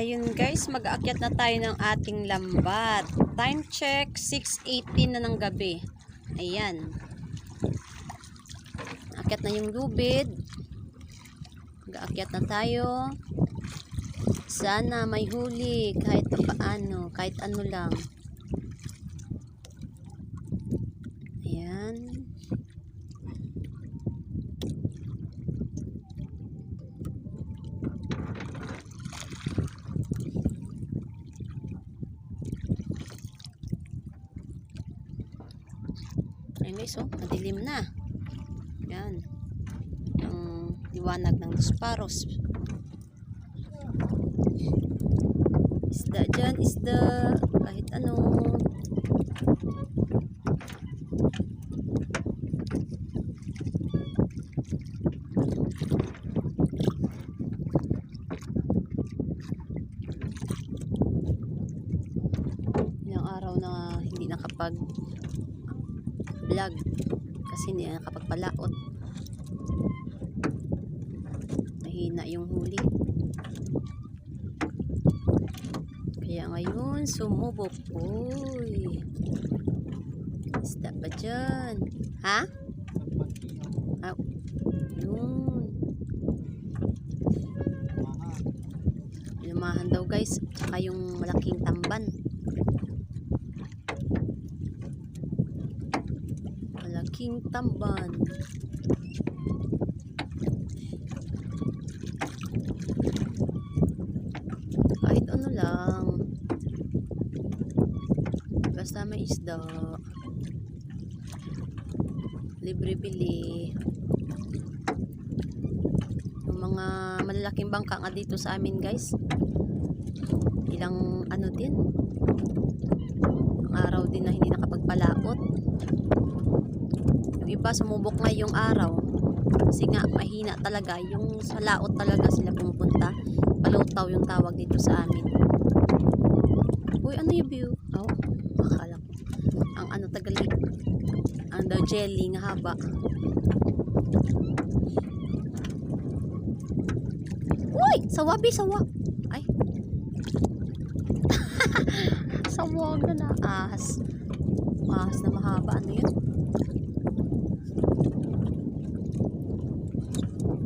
Ayun guys, mag-aakyat na tayo ng ating lambat. Time check, 6:18 na ng gabi. Ayan. Akyat na yung lubid. Mag-aakyat na tayo. Sana may huli kahit paano, kahit ano lang. Ayan. Ayun guys, oh, madilim na. Yan. Ang liwanag ng disparos. Isda dyan, isda. Kahit ano. Ilang araw na hindi nakapag vlog kasi hindi na nakapagpalaot, mahina yung huli, kaya ngayon sumubok. Uy, isda pa dyan, ha? Ah, yun, lumahan daw guys, tsaka yung malaking tamban. King tamban. Kahit ano lang, basta may isda, libre bili. Yung mga malalaking bangka nga dito sa amin guys, ilang ano din, araw din na hindi nakapagpalaot. Iba sumubok nga yung araw kasi nga mahina talaga yung sa laot, talaga sila pumupunta. Palutaw yung tawag dito sa amin. Uy, ano yung view? Oh, akala ko ang ano, Tagalog, ang daw jelly nga haba. Uy, sawabi, sawa. Ay sawag na ahas, ahas na mahaba. Ano yun?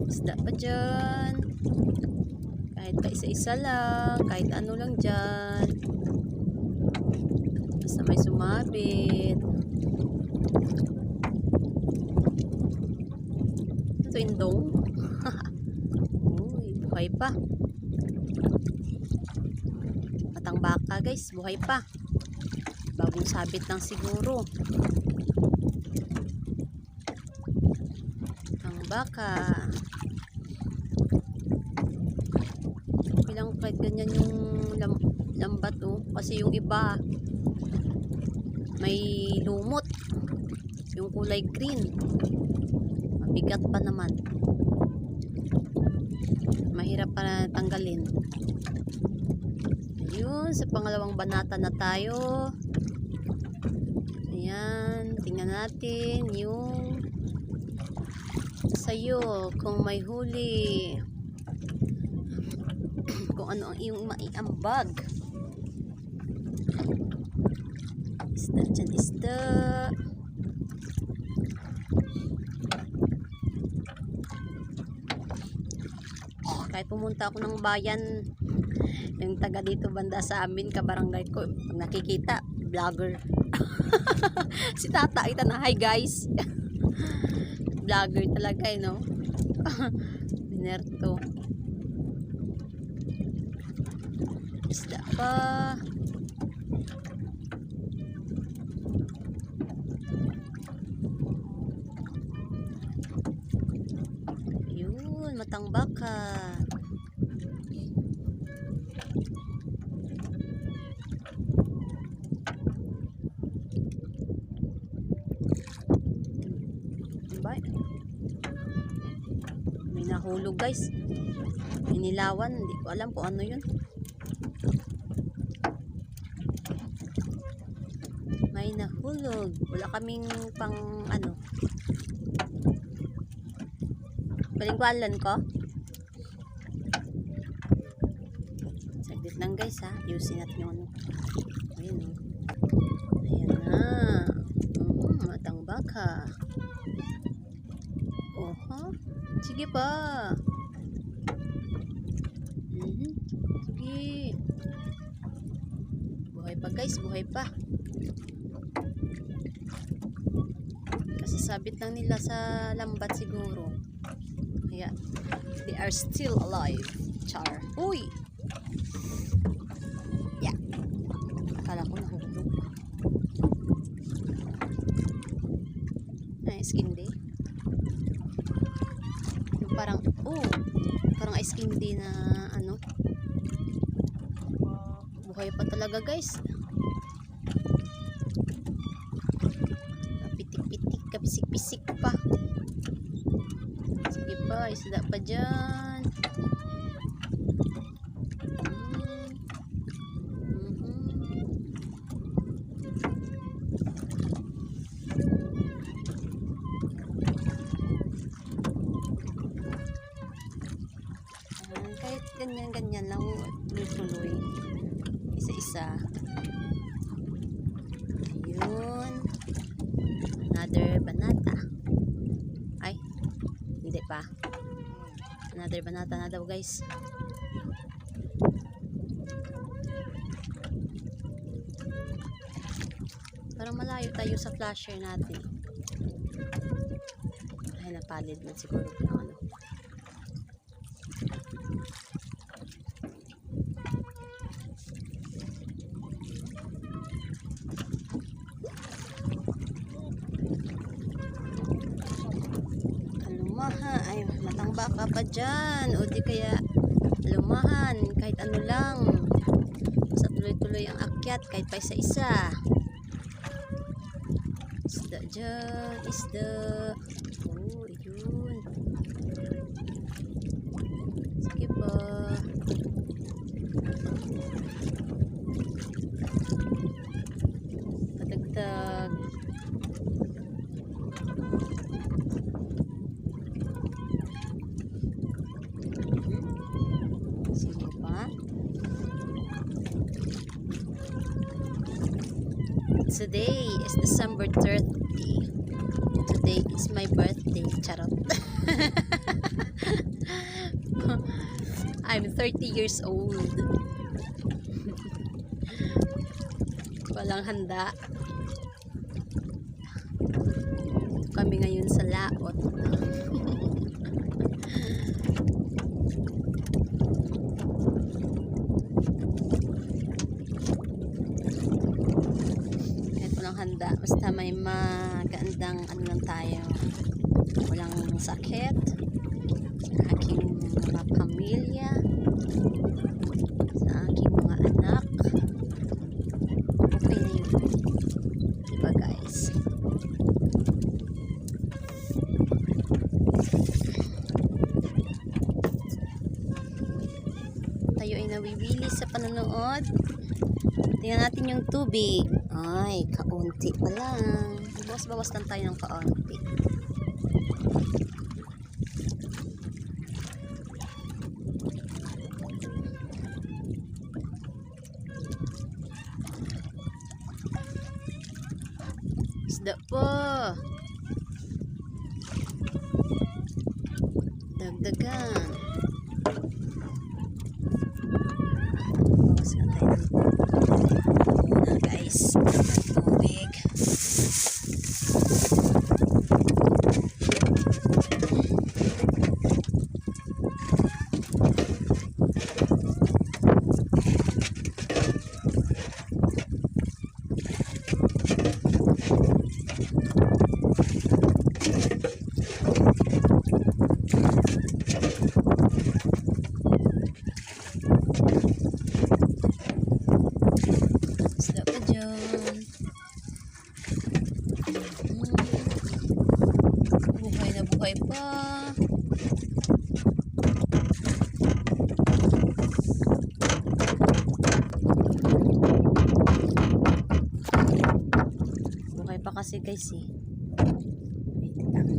Isda pa dyan, kahit pa isa-isa lang, kahit ano lang dyan, basta may sumabit. Ito indong. Uy, buhay pa. Matang baka guys, buhay pa, bagong sabit lang siguro. Ang baka, bilang kahit ganyan yung lambat, oh, kasi yung iba may lumot, yung kulay green, mabigat pa naman, mahirap pa tanggalin. Ayun, sa pangalawang banata na tayo. Ayan, tingnan natin yung sa'yo kung may huli, kung ano ang iyong maiambag. Isda dyan, isda. Kahit pumunta ako ng bayan, yung taga dito banda sa amin, kabarangay ko, pag nakikita, vlogger. Si tata, kita na, hi guys. Vlogger talaga eh, no? Binerto. Isda pa. Yun, matang baka. May nahulog guys, inilawan, hindi ko alam kung ano yun. May nahulog, wala kaming pang ano, palingwalan ko. Wait lang guys ha. Ayusin natin yung ano. Ayan o. Ayan na. Matang baka. Oha. Sige pa. Sige. Buhay pa guys. Buhay pa. Kasasabit lang nila sa lambat siguro. Kaya they are still alive. Char. Uy! Yeah. Akala ko nahulog. Ay, skin day. Yung parang, parang ice cream day na ano. Buhay pa talaga guys. Kapitik-pitik, kapisik-pisik pa. Sige pa, isda pa dyan. Kahit ganyan-ganyan lang, tuloy-tuloy. Isa-isa. Ayun. Another banata. Ay, hindi pa. Another banata na daw guys. Parang malayo tayo sa flasher natin. Ay, napalid na siguro yung ano. Lumahan, ay matang baka pa dyan, o di kaya lumahan kahit ano lang, sa tuloy-tuloy ang akyat kahit pa isa-isa. Isda dyan, isda. Yun. Sige pa. Patagtag. Sige pa. Today is December 30. Today is my birthday. Charot. I'm 30 years old. Walang handa. Kami ngayon sa laot. Handa, basta may magandang ano lang tayo, walang sakit sa aking mga pamilya, sa aking mga anak, okay na yun, diba guys? Tayo ay nawiwili sa panonood. Tingnan natin yung tubig. Ay, kaunti pa lang. Bawas-bawas lang tayo ng kaunti. Isda po. Dagdagan. Bawas na tayo dito. Guys, tubig. Buhay na buhay pa. Buhay pa kasi guys eh. Wait lang.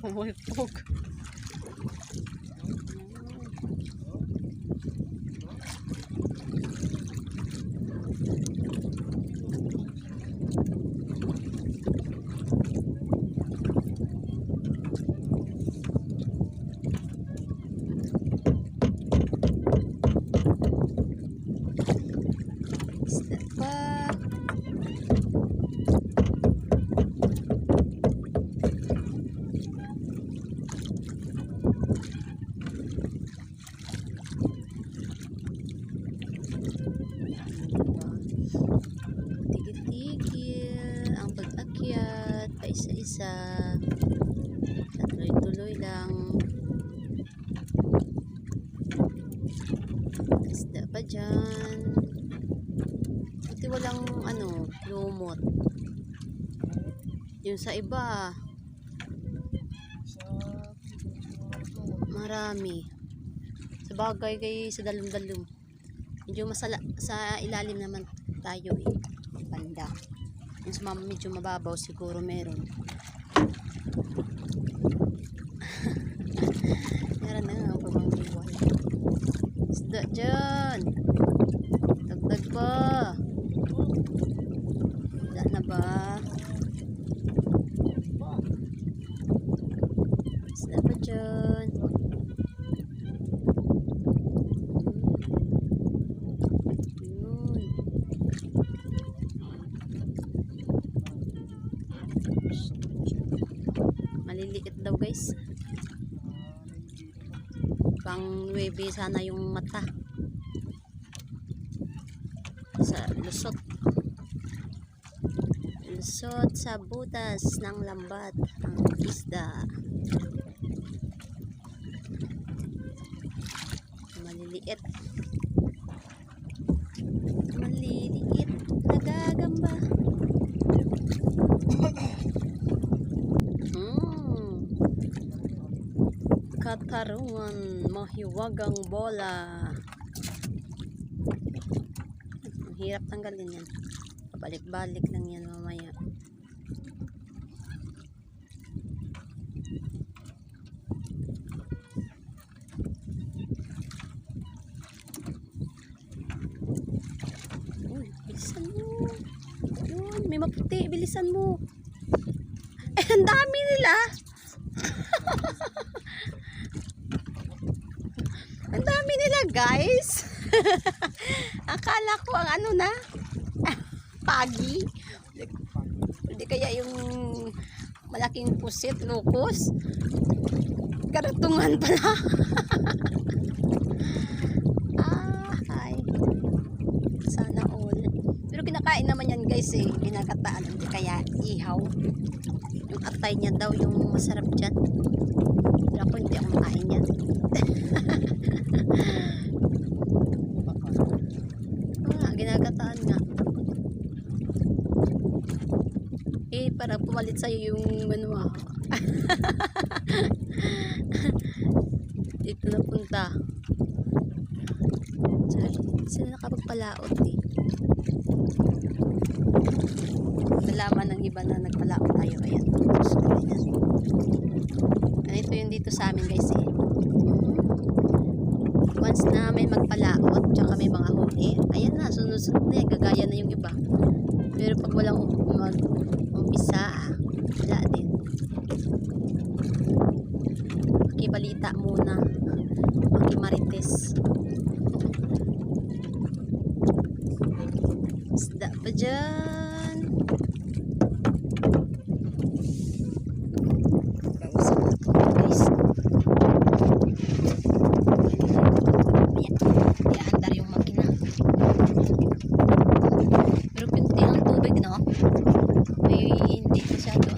Umulpog. Isda pa. Tigil-tigil ang pag-akyat pa isa-isa at tuloy-tuloy lang. Isda pa dyan. Buti walang lumot. Yung sa iba marami. Sa bagay kay sa dalum-dalum. Medyo masala sa ilalim naman tayo banda. Yung sa medyo mababaw siguro meron. Meron na nga pamanggiwal. Isda dyan. Dagdag pa. Wala na ba? Isda pa dyan. Maliliit daw guys. Pang 9 sana yung mata. Sa lusot. Lusot sa butas ng lambat ang isda. Maliliit. Maliliit. Nagagamba. Katarungan, mahiwagang bola. Ang hirap tanggalin yan. Balik-balik lang yan mamaya. Uy, bilisan mo. Yun, may maputi. Bilisan mo. Eh, ang dami nila. Ang dami nila guys. Akala ko ang na pagi. Hindi kaya yung malaking pusit, locust. Karatungan pala. Ay. Sana all. Pero kinakain naman yan guys eh. Pinakataan. Hindi kaya ihaw. Yung atay niya daw yung masarap dyan. Pero ako hindi ako makain yan. Ginagataan nga. Eh, parang pumalit sa'yo yung dito na punta. Sila nakapagpalaot eh. Nalaman ng iba na nagpalaot tayo. Ayan. Ito yung dito sa amin guys eh. Once na may magpalaot, tsaka may mga huli, ayan na, sunod-sunod na yan, gagaya na yung iba. Pero pag walang mag-umpisa, wala din. Makibalita muna, makimarites. Isda pa dyan. Kausap ako guys. Iandar yung makina. Pero pinti ang tubig, no? Ay, hindi masyado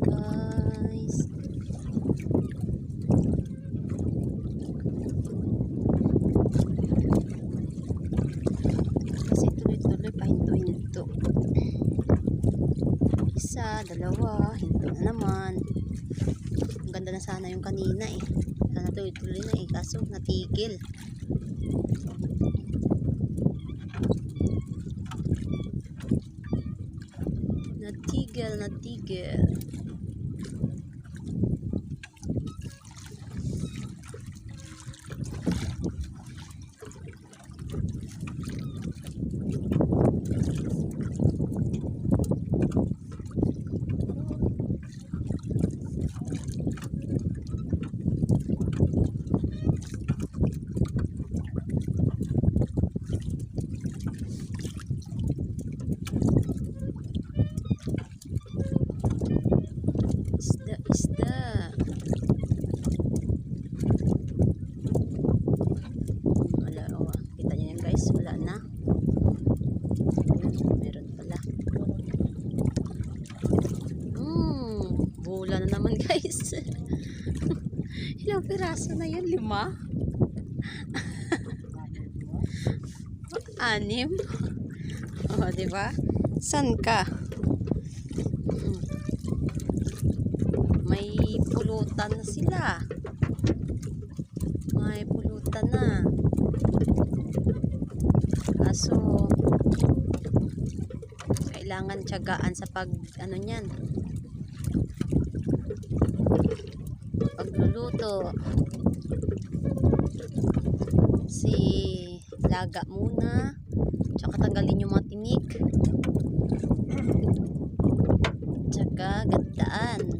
guys. Kasi tuloy-tuloy pa hinto. Isa, dalawa, hinto na naman. Ang ganda na sana yung kanina eh. Sana tuloy-tuloy na eh, kaso natigil. Natigil. Isda. Wala, oh. Kita nyo yan guys, wala na. Ayun, meron pala. Bula na naman guys. Ilang piraso na yun? 5? 6? Oh, diba? San ka? May pulutan na sila. May pulutan na. Kaso kailangan tiyagaan sa ano niyan. Pagluluto. Si laga muna. Tsaka tanggalin yung mga tinik. Tsaka gandaan.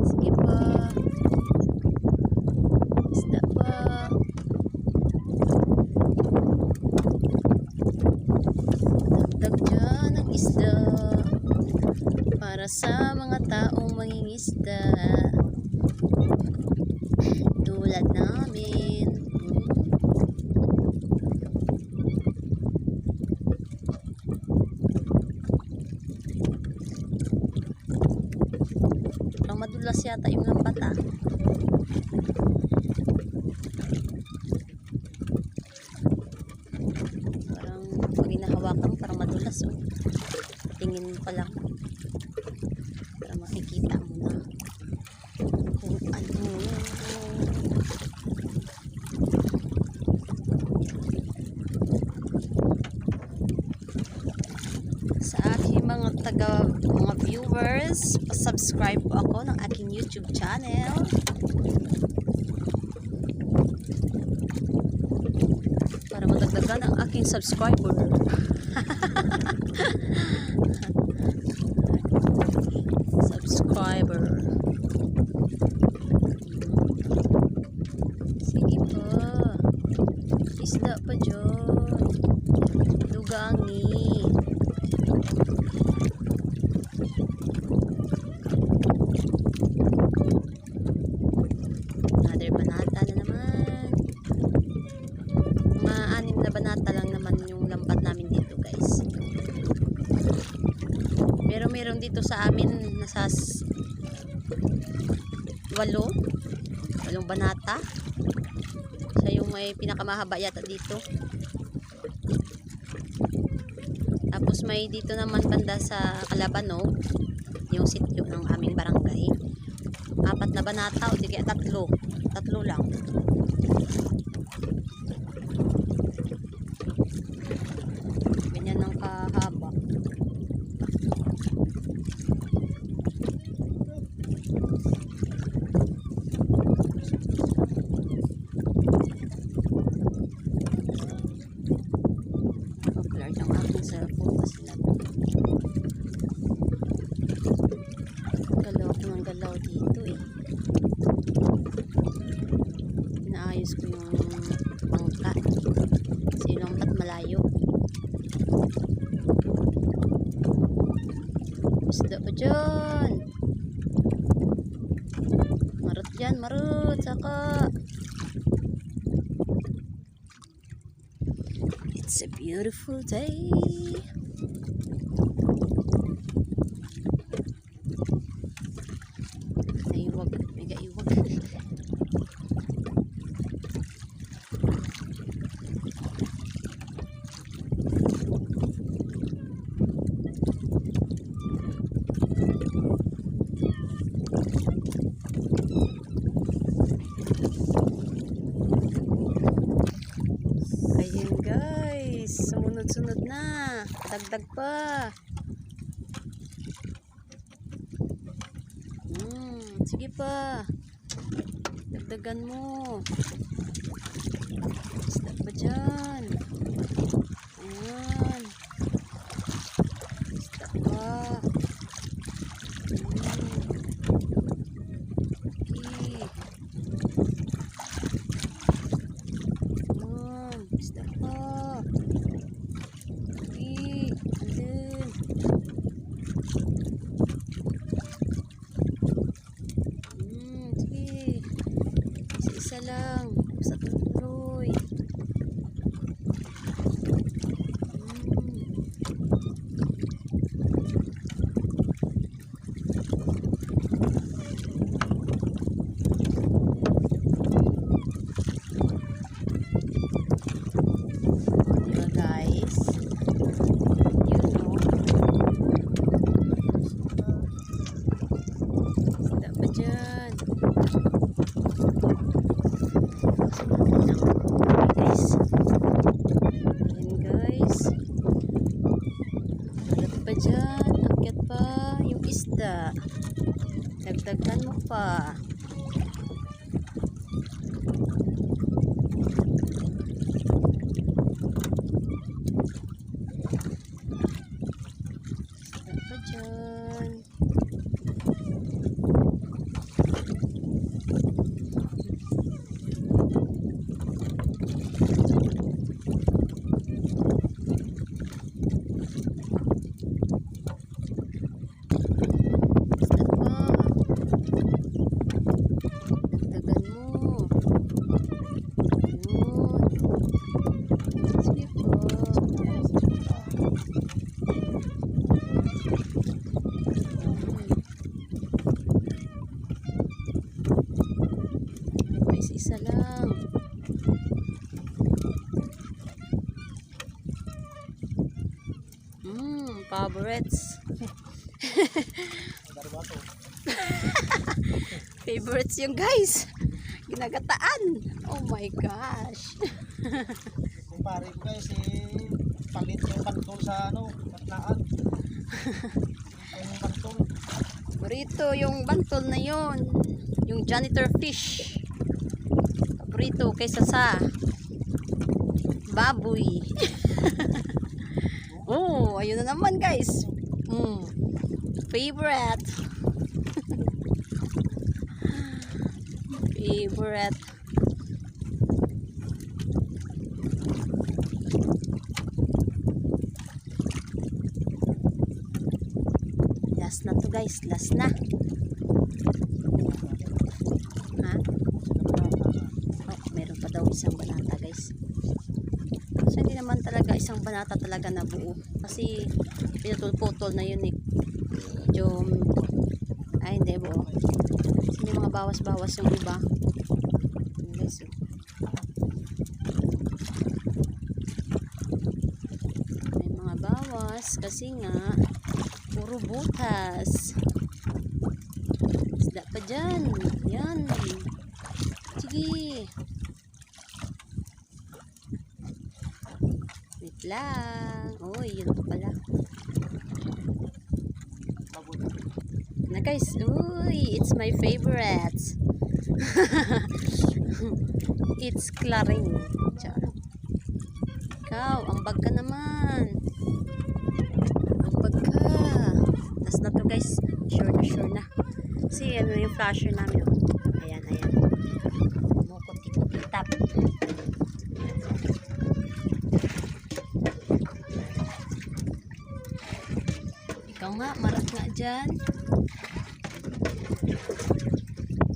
Sige pa. Isda pa. Dagdag dyan ang isda. Para sa mga taong mangingisda. Tulad namin. Parang madulas yata yung lambat ah. Parang pag hinahawakan parang madulas oh. Tingin pa lang. Para makikita mo na kung ano. Sa aking mga viewers, subscribe po ako ng aking YouTube channel. Para madagdagan ang aking subscriber. Subscriber. Sige pa. Isda pa dyan. Lugangi. Another banata na naman. Mga 6 na banata lang naman yung lambat namin dito guys. Pero meron dito sa amin nasa 8 banata. Siya yung may pinakamahaba yata dito. Tapos may dito naman banda sa Calabanog, yung sityo ng aming barangay. 4 na banata o di kaya 3 lang. Ganyan ang kahaba. Blurred ang aking cellphone kasi galaw ko ng galaw dito eh. Inaayos ko yung bangka kasi yung lambat malayo. Isda pa dyan. Marot dyan, marot. Saka it's a beautiful beautiful day. Naiwag, mega iwag. Ayun guys, sumunod-sunod na. Dagdag pa. Sige pa. Dagdagan mo. Stop pa dyan. Ayan. Stop pa. Okay. Stop pa. Okay. Andun. Sige. Isa lang. Sa tuloy. Diba guys? You know. Stop pa dyan. Guys. Ayan guys. Akyat pa dyan. Akyat pa yung isda. Dagdagan mo pa. Stop pa dyan. Isa lang. Favorites. Favorites yung guys. Ginagataan. Oh my gosh. Kumpare ko guys, palit yung bantol sa patlaan. Yung bantol. Burrito yung bantol na yon. Yung janitor fish. Burrito kaysa sa baboy. Oh, ayun na naman guys. Favorite. Favorite. Last na to guys, last na. Ha? Oh, meron pa daw isang banata guys. So hindi naman talaga isang banata talaga na buo. Kasi pinutol-putol na yun eh. Medyo, ay hindi buo. Kasi may mga bawas-bawas yung iba. Ayan guys. May mga bawas kasi nga puro butas. Isda pa dyan. Yan. Sige. Wait lang. Uy, yun pa pala. Na guys. Uy, it's my favorite. It's claring. Ikaw, ambag ka naman. Ambag ka. Tas na to guys. Sure na. Kasi ano yung flasher namin. Ayan, ayan. Mukot-ikot-itap. Ikaw nga, marat nga dyan.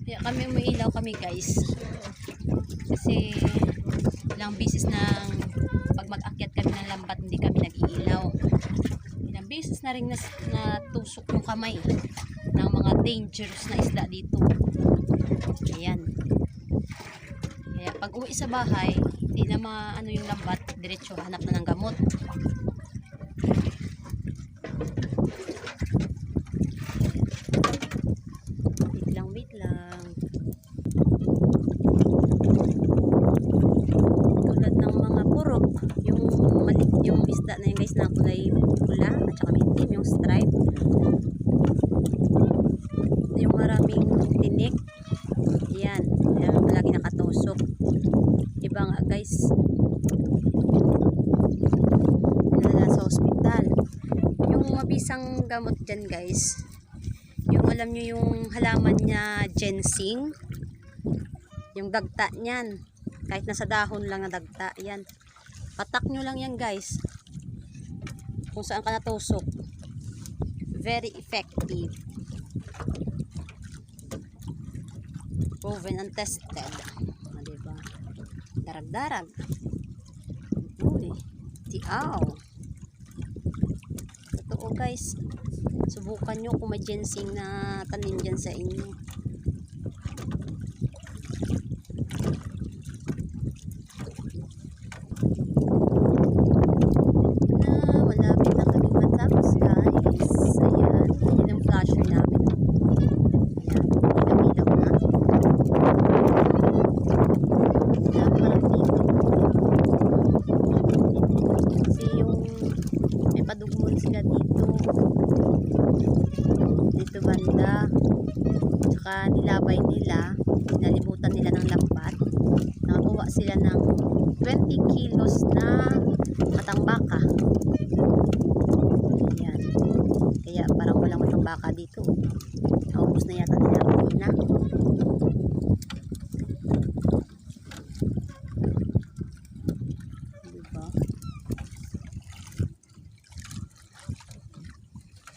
Kaya kami umiilaw kami guys. Kasi ilang bisis nang pag mag-akyat kami ng lambat na rin natusok yung kamay ng mga dangerous na isda dito. Ayan. Kaya pag uwi sa bahay, hindi na maano yung lambat, diretso hanap na ng gamot. Wait lang. Tulad ng mga purok, yung maliit yung isda na yun guys na kulay pula at saka itim yung stripe. Yung maraming tinik. Yan. Yan palagi nakatusok. Iba nga guys. Nalala sa ospital. Yung mabisang gamot dyan guys. Yung alam nyo yung halaman niya ginseng. Yung dagta niyan. Kahit nasa dahon lang na dagta. Yan. Patak nyo lang yan guys. Kung saan ka natusok. Very effective. Proven and tested. Diba? Darag-darag. Uy. Tiaw. Totoo guys. Subukan nyo kung may ginseng na tanim dyan sa inyo. Malapit na kami matapos guys. Ayan. Ayan ang flasher namin. Ayan. Ilaw na. Ayan. Parang dito. Kasi yung may padugmon sila dito. Dito banda. Tsaka nilabay nila. Nalibutan nila ng lambat. Nakakuha sila ng 20 kilos na matambaka. Ayan. Kaya parang walang matambaka dito. Naubos na yata nila kanina. Diba?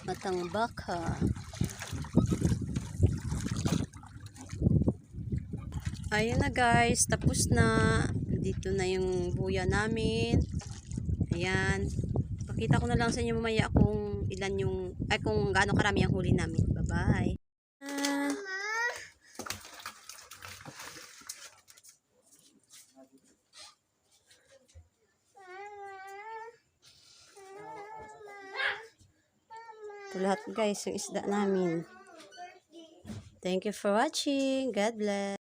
Matambaka. Ayun na guys, tapos na. Dito na yung buya namin. Ayan. Pakita ko na lang sa inyo mamaya kung ilan yung, ay kung gaano karami ang huli namin. Bye-bye. Ito lahat guys, yung isda namin. Thank you for watching. God bless.